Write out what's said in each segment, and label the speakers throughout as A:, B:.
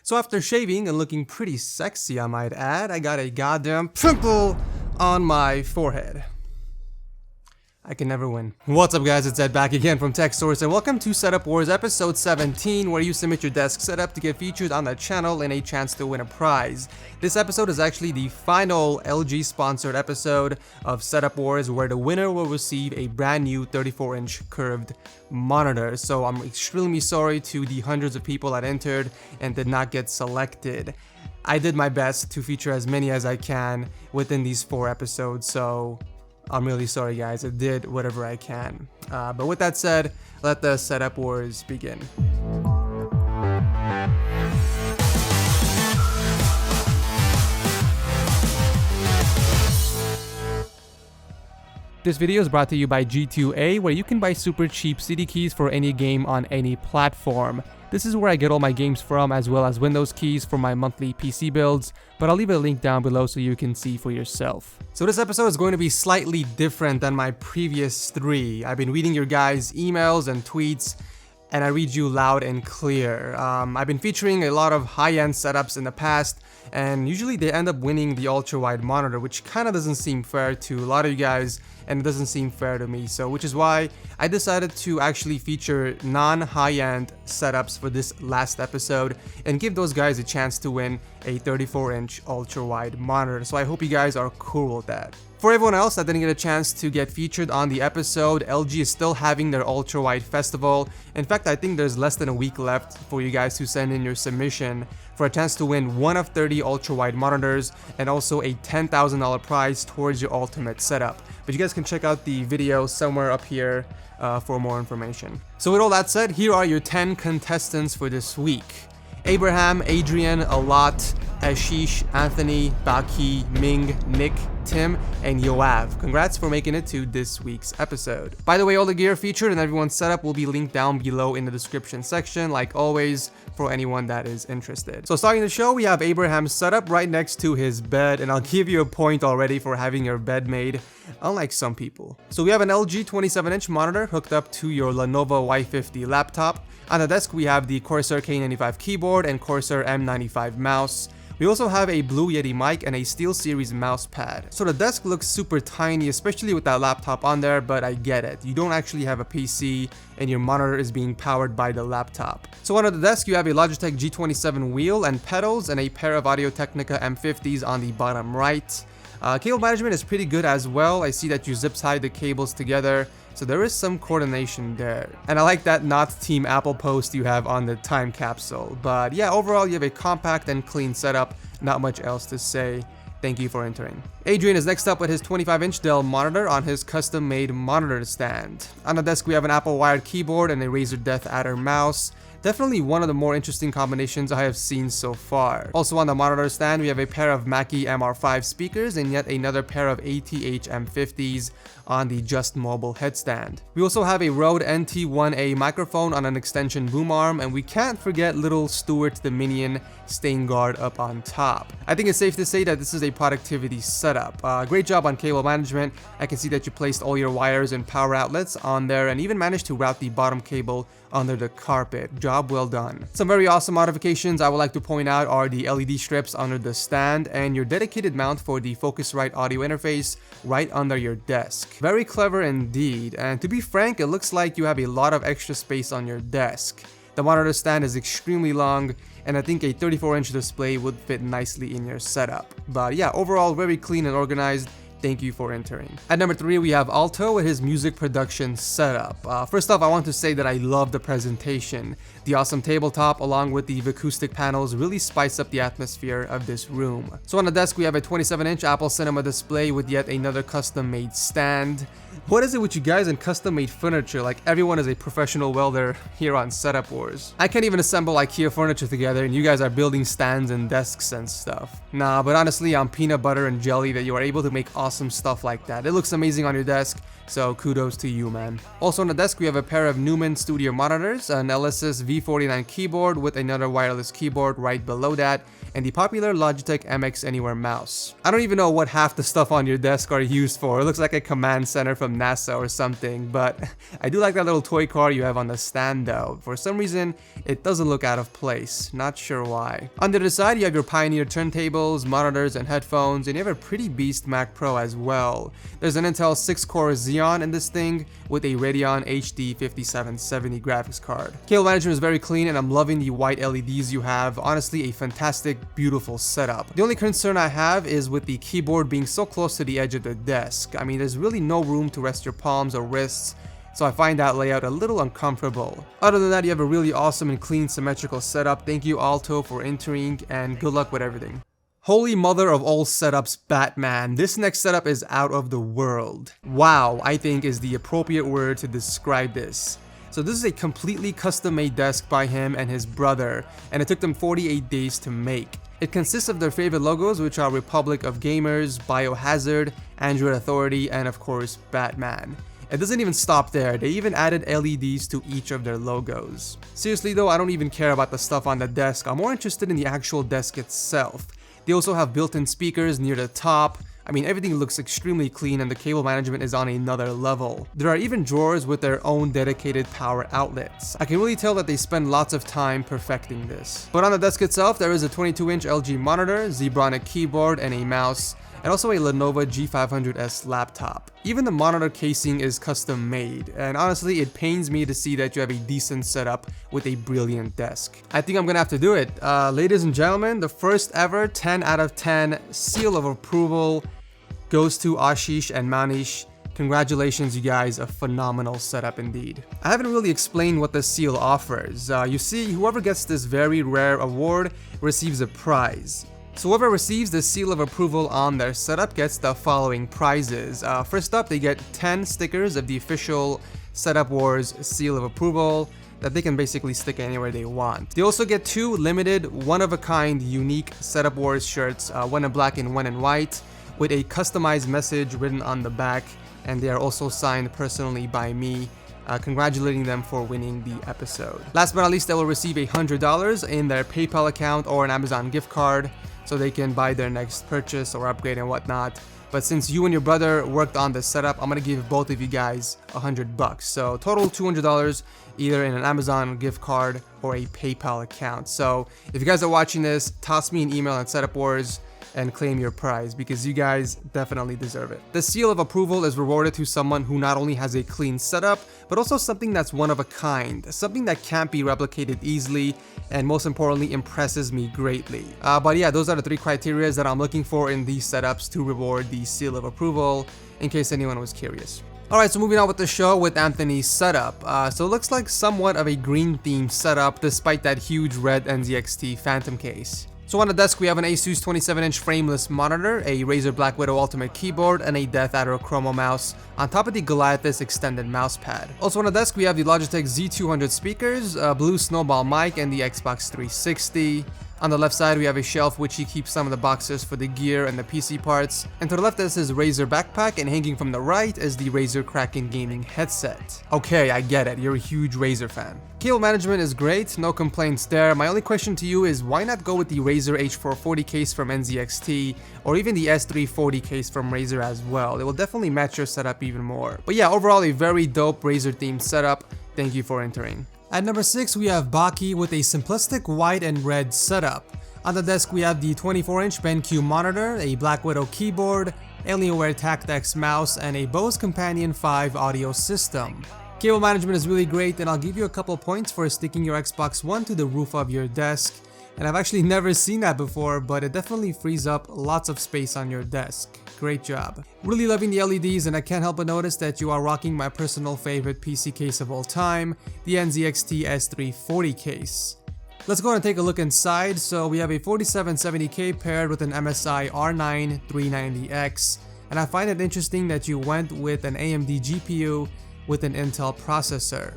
A: So after shaving and looking pretty sexy, I might add, I got a goddamn pimple on my forehead. I can never win. What's up guys, it's Ed back again from TechSource and welcome to Setup Wars episode 17, where you submit your desk setup to get featured on the channel and a chance to win a prize. This episode is actually the final LG sponsored episode of Setup Wars, where the winner will receive a brand new 34-inch curved monitor. So I'm extremely sorry to the hundreds of people that entered and did not get selected. I did my best to feature as many as I can within these 4 episodes, so I'm really sorry guys, I did whatever I can. But with that said, let the Setup Wars begin. This video is brought to you by G2A, where you can buy super cheap CD keys for any game on any platform. This is where I get all my games from, as well as Windows keys for my monthly PC builds, but I'll leave a link down below so you can see for yourself. So this episode is going to be slightly different than my previous 3. I've been reading your guys' emails and tweets, and I read you loud and clear. I've been featuring a lot of high-end setups in the past, and usually they end up winning the ultra-wide monitor, which kind of doesn't seem fair to a lot of you guys, and it doesn't seem fair to me. So which is why I decided to actually feature non-high-end setups for this last episode and give those guys a chance to win a 34-inch ultra-wide monitor. So I hope you guys are cool with that. For everyone else that didn't get a chance to get featured on the episode, LG is still having their ultra-wide festival. In fact, I think there's less than a week left for you guys to send in your submission for a chance to win one of 30 ultra-wide monitors and also a $10,000 prize towards your ultimate setup. But you guys can check out the video somewhere up here for more information. So with all that said, here are your 10 contestants for this week. Abraham, Adrian, Alto, Ashish, Anthony, Baki, Ming, Nick, Tim, and Yoav. Congrats for making it to this week's episode. By the way, all the gear featured and everyone's setup will be linked down below in the description section, like always, for anyone that is interested. So starting the show, we have Abraham's setup right next to his bed, and I'll give you a point already for having your bed made, unlike some people. So we have an LG 27-inch monitor hooked up to your Lenovo Y50 laptop. On the desk, we have the Corsair K95 keyboard and Corsair M95 mouse. We also have a Blue Yeti mic and a SteelSeries mouse pad. So the desk looks super tiny, especially with that laptop on there, but I get it. You don't actually have a PC and your monitor is being powered by the laptop. So under the desk, you have a Logitech G27 wheel and pedals and a pair of Audio-Technica M50s on the bottom right. Cable management is pretty good as well. I see that you zip tie the cables together, so there is some coordination there. And I like that not Team Apple post you have on the time capsule. But yeah, overall you have a compact and clean setup, not much else to say. Thank you for entering. Adrian is next up with his 25-inch Dell monitor on his custom-made monitor stand. On the desk we have an Apple wired keyboard and a Razer Death Adder mouse. Definitely one of the more interesting combinations I have seen so far. Also on the monitor stand, we have a pair of Mackie MR5 speakers and yet another pair of ATH M50s on the Just Mobile headstand. We also have a Rode NT1A microphone on an extension boom arm, and we can't forget little Stuart the Minion stain guard up on top. I think it's safe to say that this is a productivity setup. Great job on cable management. I can see that you placed all your wires and power outlets on there and even managed to route the bottom cable under the carpet. Job well done. Some very awesome modifications I would like to point out are the LED strips under the stand and your dedicated mount for the Focusrite audio interface right under your desk. Very clever indeed, and to be frank, it looks like you have a lot of extra space on your desk. The monitor stand is extremely long, and I think a 34-inch display would fit nicely in your setup. But yeah, overall very clean and organized. Thank you for entering. At number 3, we have Alto with his music production setup. First off, I want to say that I love the presentation. The awesome tabletop along with the acoustic panels really spice up the atmosphere of this room. So on the desk, we have a 27-inch Apple Cinema display with yet another custom-made stand. What is it with you guys and custom-made furniture? Like everyone is a professional welder here on Setup Wars. I can't even assemble IKEA furniture together and you guys are building stands and desks and stuff. Nah, but honestly, I'm peanut butter and jelly that you are able to make awesome stuff like that. It looks amazing on your desk, so kudos to you, man. Also on the desk, we have a pair of Neumann Studio monitors, an Elysis V49 keyboard with another wireless keyboard right below that, and the popular Logitech MX Anywhere mouse. I don't even know what half the stuff on your desk are used for. It looks like a command center from from NASA or something, but I do like that little toy car you have on the stand though. For some reason, it doesn't look out of place, not sure why. Under the side, you have your Pioneer turntables, monitors, and headphones, and you have a pretty beast Mac Pro as well. There's an Intel 6-core Xeon in this thing with a Radeon HD 5770 graphics card. Cable management is very clean, and I'm loving the white LEDs you have. Honestly, a fantastic, beautiful setup. The only concern I have is with the keyboard being so close to the edge of the desk. I mean, there's really no room to rest your palms or wrists, so I find that layout a little uncomfortable. Other than that, you have a really awesome and clean symmetrical setup. Thank you, Alto, for entering, and good luck with everything. Holy mother of all setups, Batman. This next setup is out of the world. Wow, I think is the appropriate word to describe this. So this is a completely custom-made desk by him and his brother, and it took them 48 days to make. It consists of their favorite logos, which are Republic of Gamers, Biohazard, Android Authority, and of course, Batman. It doesn't even stop there, they even added LEDs to each of their logos. Seriously though, I don't even care about the stuff on the desk, I'm more interested in the actual desk itself. They also have built-in speakers near the top. I mean, everything looks extremely clean and the cable management is on another level. There are even drawers with their own dedicated power outlets. I can really tell that they spend lots of time perfecting this. But on the desk itself, there is a 22-inch LG monitor, Zebronic keyboard, and a mouse, and also a Lenovo G500S laptop. Even the monitor casing is custom made, and honestly it pains me to see that you have a decent setup with a brilliant desk. I think I'm gonna have to do it. Ladies and gentlemen, the first ever 10 out of 10 seal of approval goes to Ashish and Manish. Congratulations, you guys, a phenomenal setup indeed. I haven't really explained what the seal offers. You see, whoever gets this very rare award receives a prize. So whoever receives the seal of approval on their setup gets the following prizes. First up, they get 10 stickers of the official Setup Wars seal of approval that they can basically stick anywhere they want. They also get 2 limited, one-of-a-kind, unique Setup Wars shirts, one in black and one in white, with a customized message written on the back, and they are also signed personally by me, congratulating them for winning the episode. Last but not least, they will receive $100 in their PayPal account or an Amazon gift card, so they can buy their next purchase or upgrade and whatnot. But since you and your brother worked on this setup, I'm gonna give both of you guys $100. So total $200, either in an Amazon gift card or a PayPal account. So if you guys are watching this, toss me an email at Setup Wars and claim your prize, because you guys definitely deserve it. The seal of approval is rewarded to someone who not only has a clean setup, but also something that's one of a kind, something that can't be replicated easily, and most importantly, impresses me greatly. But yeah, those are the 3 criteria that I'm looking for in these setups to reward the seal of approval, in case anyone was curious. Alright, so moving on with the show with Anthony's setup. So it looks like somewhat of a green themed setup despite that huge red Nzxt Phantom case. So on the desk we have an Asus 27-inch frameless monitor, a Razer Black Widow Ultimate keyboard, and a Death Adder Chromo mouse on top of the Goliathus extended mousepad. Also on the desk we have the Logitech Z200 speakers, a Blue Snowball mic, and the Xbox 360. On the left side we have a shelf which he keeps some of the boxes for the gear and the PC parts, and to the left is his Razer backpack, and hanging from the right is the Razer Kraken gaming headset. Okay, I get it, you're a huge Razer fan. Cable management is great, no complaints there. My only question to you is why not go with the Razer H440 case from Nzxt, or even the S340 case from Razer as well. It will definitely match your setup even more. But yeah, overall a very dope Razer themed setup. Thank you for entering. At number 6 we have Baki with a simplistic white and red setup. On the desk we have the 24-inch BenQ monitor, a Black Widow keyboard, Alienware Tactex mouse, and a Bose Companion 5 audio system. Cable management is really great, and I'll give you a couple points for sticking your Xbox One to the roof of your desk. And I've actually never seen that before, but it definitely frees up lots of space on your desk. Great job. Really loving the LEDs, and I can't help but notice that you are rocking my personal favorite PC case of all time, the Nzxt S340 case. Let's go and take a look inside. So we have a 4770K paired with an MSI R9 390X, and I find it interesting that you went with an AMD GPU with an Intel processor.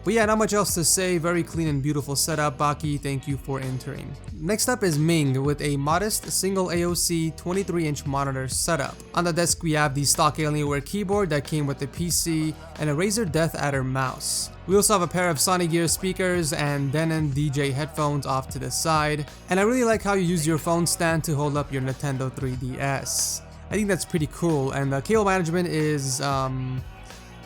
A: But yeah, not much else to say. Very clean and beautiful setup. Baki, thank you for entering. Next up is Ming with a modest single AOC 23-inch monitor setup. On the desk we have the stock Alienware keyboard that came with the PC and a Razer Death Adder mouse. We also have a pair of Sony Gear speakers and Denon DJ headphones off to the side. And I really like how you use your phone stand to hold up your Nintendo 3DS. I think that's pretty cool, and the cable management is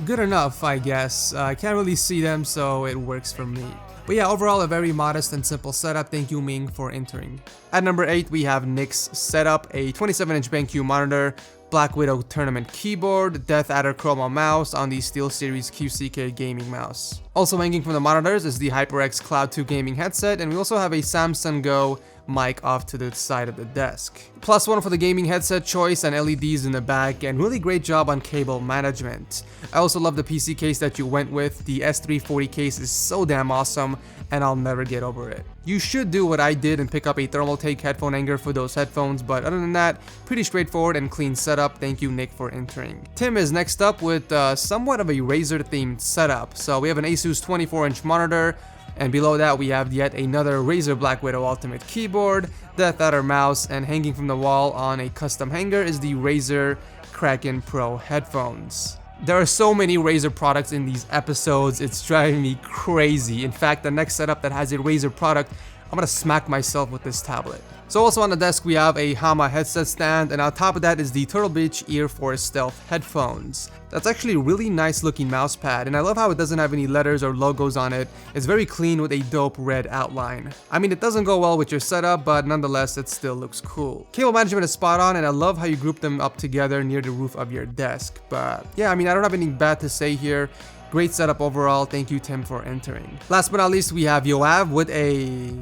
A: good enough, I guess. I can't really see them, so it works for me. But yeah, overall a very modest and simple setup. Thank you, Ming, for entering. At number 8, we have Nzxt setup, a 27-inch BenQ monitor, Black Widow tournament keyboard, Death Adder Chroma mouse on the SteelSeries QCK gaming mouse. Also hanging from the monitors is the HyperX Cloud 2 gaming headset, and we also have a Samsung Go mic off to the side of the desk. +1 for the gaming headset choice and LEDs in the back, and really great job on cable management. I also love the PC case that you went with. The S340 case is so damn awesome, and I'll never get over it. You should do what I did and pick up a thermal take headphone hanger for those headphones, but other than that, pretty straightforward and clean setup. Thank you, Nick, for entering. Tim is next up with somewhat of a Razer themed setup. So we have an Asus 24-inch monitor, and below that we have yet another Razer Black Widow Ultimate keyboard, Death Adder mouse, and hanging from the wall on a custom hanger is the Razer Kraken Pro headphones. There are so many Razer products in these episodes, it's driving me crazy. In fact, the next setup that has a Razer product, I'm gonna smack myself with this tablet. So also on the desk we have a Hama headset stand, and on top of that is the Turtle Beach Ear Force Stealth headphones. That's actually a really nice looking mouse pad, and I love how it doesn't have any letters or logos on it. It's very clean with a dope red outline. I mean, it doesn't go well with your setup, but nonetheless it still looks cool. Cable management is spot on, and I love how you group them up together near the roof of your desk. But yeah, I mean, I don't have anything bad to say here. Great setup overall. Thank you, Tim, for entering. Last but not least, we have Yoav with a...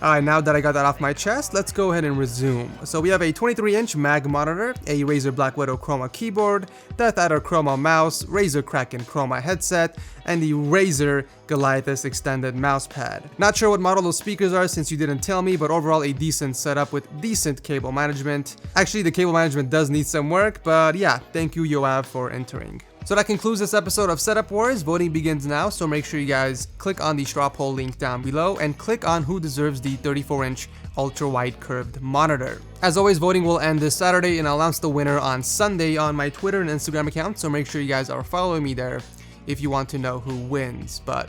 A: Alright, now that I got that off my chest, let's go ahead and resume. So we have a 23-inch mag monitor, a Razer Black Widow Chroma keyboard, Death Adder Chroma mouse, Razer Kraken Chroma headset, and the Razer Goliathus extended mousepad. Not sure what model those speakers are since you didn't tell me, but overall a decent setup with decent cable management. Actually, the cable management does need some work, but yeah, thank you, Yoav, for entering. So that concludes this episode of Setup Wars. Voting begins now, so make sure you guys click on the straw poll link down below and click on who deserves the 34-inch ultra-wide curved monitor. As always, voting will end this Saturday, and I'll announce the winner on Sunday on my Twitter and Instagram account, so make sure you guys are following me there if you want to know who wins. But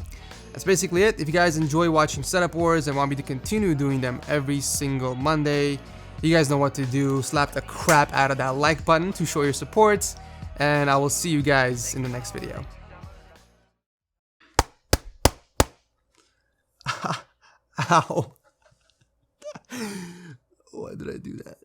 A: that's basically it. If you guys enjoy watching Setup Wars and want me to continue doing them every single Monday, you guys know what to do. Slap the crap out of that like button to show your support. And I will see you guys in the next video. Ow. Why did I do that?